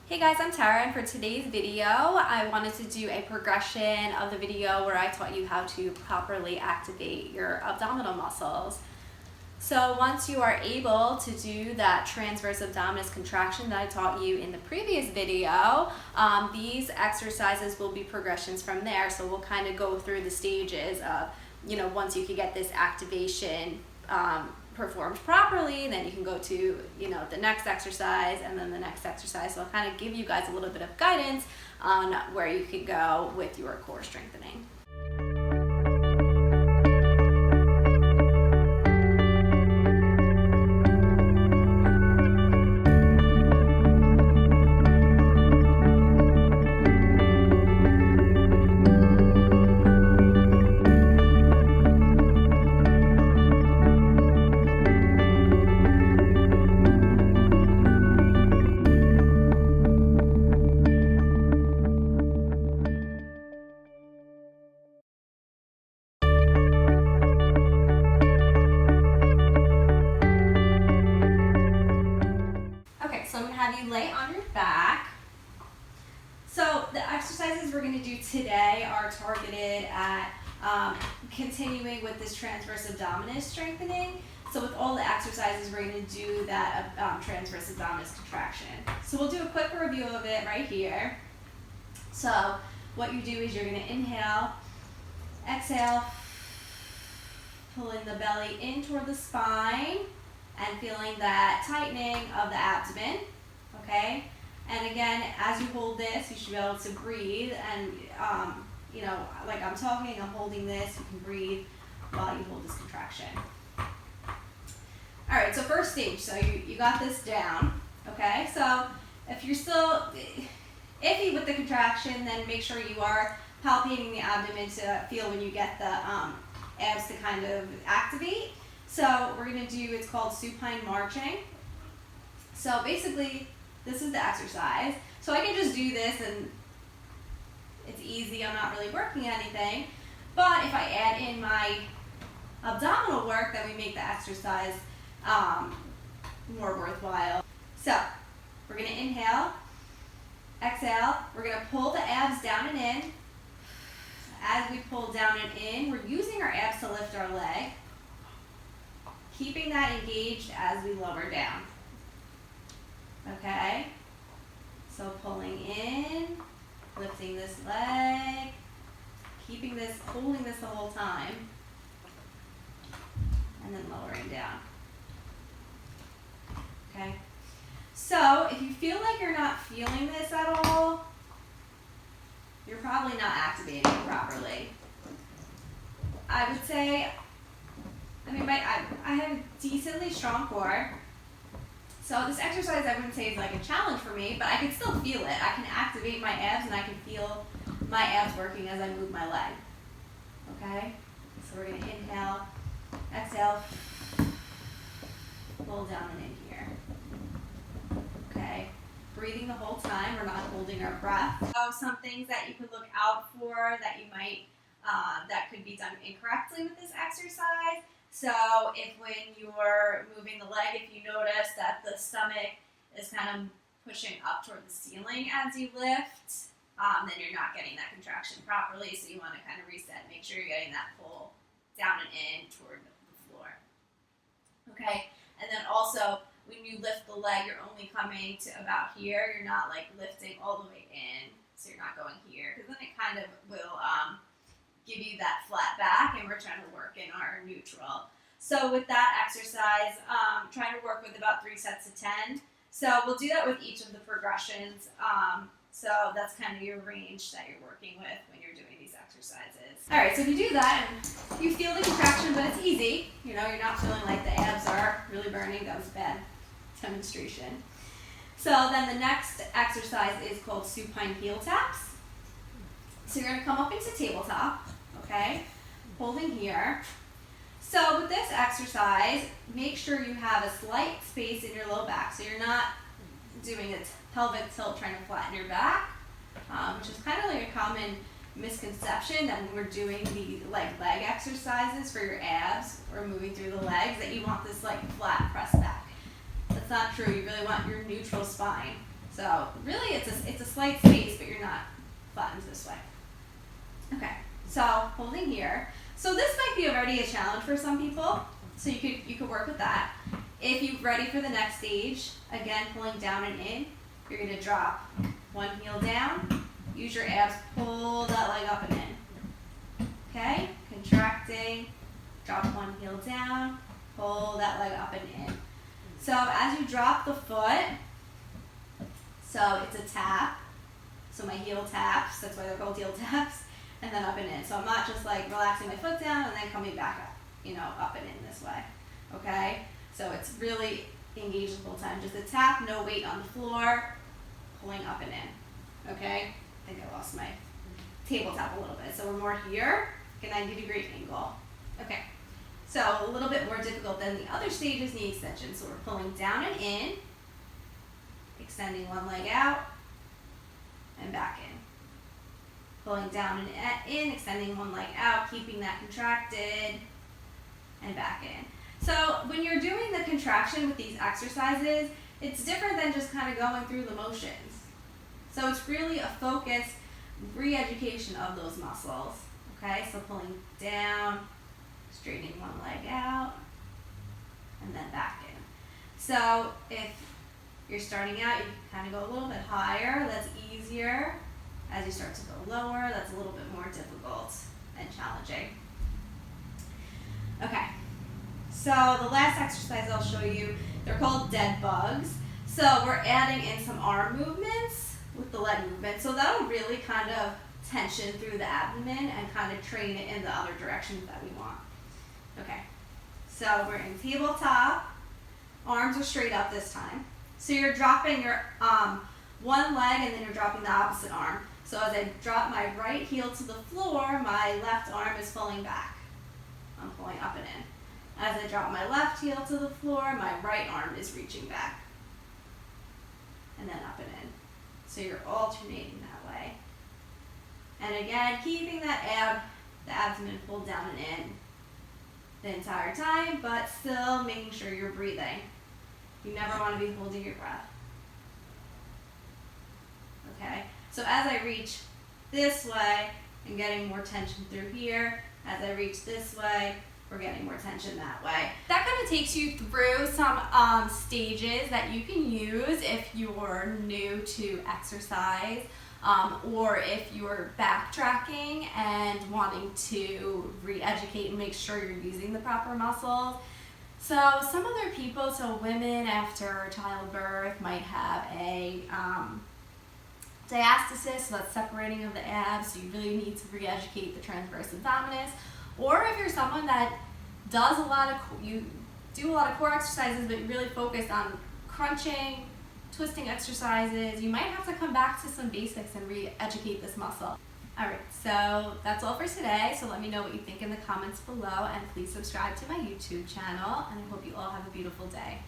Hey guys, I'm Tara, and for today's video, I wanted to do a progression of the video where I taught you how to properly activate your abdominal muscles. So once you are able to do that transverse abdominis contraction that I taught you in the previous video, these exercises will be progressions from there. So we'll kind of go through the stages of, once you can get this activation performed properly, then you can go to, the next exercise and then the next exercise. So I'll kind of give you guys a little bit of guidance on where you can go with your core strengthening. So I'm going to have you lay on your back. So the exercises we're going to do today are targeted at continuing with this transverse abdominis strengthening. So with all the exercises, we're going to do that transverse abdominis contraction. So we'll do a quick review of it right here. So what you do is you're going to inhale, exhale, pulling the belly in toward the spine, and feeling that tightening of the abdomen, okay? And again, as you hold this, you should be able to breathe, and like I'm talking, I'm holding this, you can breathe while you hold this contraction. All right, so first stage, so you got this down, okay? So if you're still iffy with the contraction, then make sure you are palpating the abdomen to feel when you get the abs to kind of activate. So we're going to do, it's called supine marching. So basically, this is the exercise. So I can just do this and it's easy, I'm not really working anything. But if I add in my abdominal work, then we make the exercise more worthwhile. So we're going to inhale, exhale, we're going to pull the abs down and in. As we pull down and in, we're using our abs to lift our leg, keeping that engaged as we lower down. Okay? So pulling in, lifting this leg, keeping this, holding this the whole time, and then lowering down. Okay? So if you feel like you're not feeling this at all, you're probably not activating it properly. I would say, I have a decently strong core, so this exercise I wouldn't say is like a challenge for me, but I can still feel it. I can activate my abs and I can feel my abs working as I move my leg. Okay? So we're going to inhale, exhale, pull down and in here. Okay? Breathing the whole time, we're not holding our breath. So some things that you could look out for that you might, that could be done incorrectly with this exercise. So if when you're moving the leg, if you notice that the stomach is kind of pushing up toward the ceiling as you lift, then you're not getting that contraction properly. So you want to kind of reset, make sure you're getting that pull down and in toward the floor. Okay, and then also when you lift the leg, you're only coming to about here. You're not like lifting all the way in, so you're not going here, because then it kind of will give you that flat back, and we're trying to work in our neutral. So with that exercise, trying to work with about 3 sets of 10. So we'll do that with each of the progressions. So that's kind of your range that you're working with when you're doing these exercises. All right, so if you do that and you feel the contraction, but it's easy, you're not feeling like the abs are really burning, that was a bad demonstration. So then the next exercise is called supine heel taps. So you're going to come up into tabletop, okay, holding here. So with this exercise, make sure you have a slight space in your low back. So you're not doing a pelvic tilt trying to flatten your back, which is kind of like a common misconception that when we're doing the leg exercises for your abs or moving through the legs that you want this like flat press back. That's not true. You really want your neutral spine. So really it's a slight space, but you're not flattened this way. Okay, so holding here. So this might be already a challenge for some people, so you could work with that. If you're ready for the next stage, again, pulling down and in, you're gonna drop one heel down, use your abs, pull that leg up and in. Okay, contracting, drop one heel down, pull that leg up and in. So as you drop the foot, so it's a tap, so my heel taps, that's why they're called heel taps, and then up and in. So I'm not just like relaxing my foot down and then coming back up, you know, up and in this way, okay? So it's really engaged the whole time. Just a tap, no weight on the floor, pulling up and in, okay? I think I lost my tabletop a little bit. So we're more here, like a 90-degree angle. Okay, so a little bit more difficult than the other stages, knee extension. So we're pulling down and in, extending one leg out, and back in. Pulling down and in, extending one leg out, keeping that contracted, and back in. So when you're doing the contraction with these exercises, it's different than just kind of going through the motions. So it's really a focused re-education of those muscles. Okay, so pulling down, straightening one leg out, and then back in. So if you're starting out, you can kind of go a little bit higher. That's easier. As you start to go lower, that's a little bit more difficult and challenging. Okay, so the last exercise I'll show you, they're called dead bugs. So we're adding in some arm movements with the leg movement. So that'll really kind of tension through the abdomen and kind of train it in the other directions that we want. Okay, so we're in tabletop. Arms are straight up this time. So you're dropping your one leg and then you're dropping the opposite arm. So as I drop my right heel to the floor, my left arm is pulling back. I'm pulling up and in. As I drop my left heel to the floor, my right arm is reaching back. And then up and in. So you're alternating that way. And again, keeping that the abdomen pulled down and in the entire time, but still making sure you're breathing. You never want to be holding your breath. Okay, so as I reach this way, I'm getting more tension through here. As I reach this way, we're getting more tension that way. That kind of takes you through some stages that you can use if you're new to exercise, or if you're backtracking and wanting to re-educate and make sure you're using the proper muscles. So some other people, so women after childbirth might have a diastasis, so that's separating of the abs, so you really need to re-educate the transverse abdominis. Or if you're someone that does you do a lot of core exercises, but you really focus on crunching, twisting exercises, you might have to come back to some basics and re-educate this muscle. Alright, so that's all for today. So let me know what you think in the comments below, and please subscribe to my YouTube channel, and I hope you all have a beautiful day.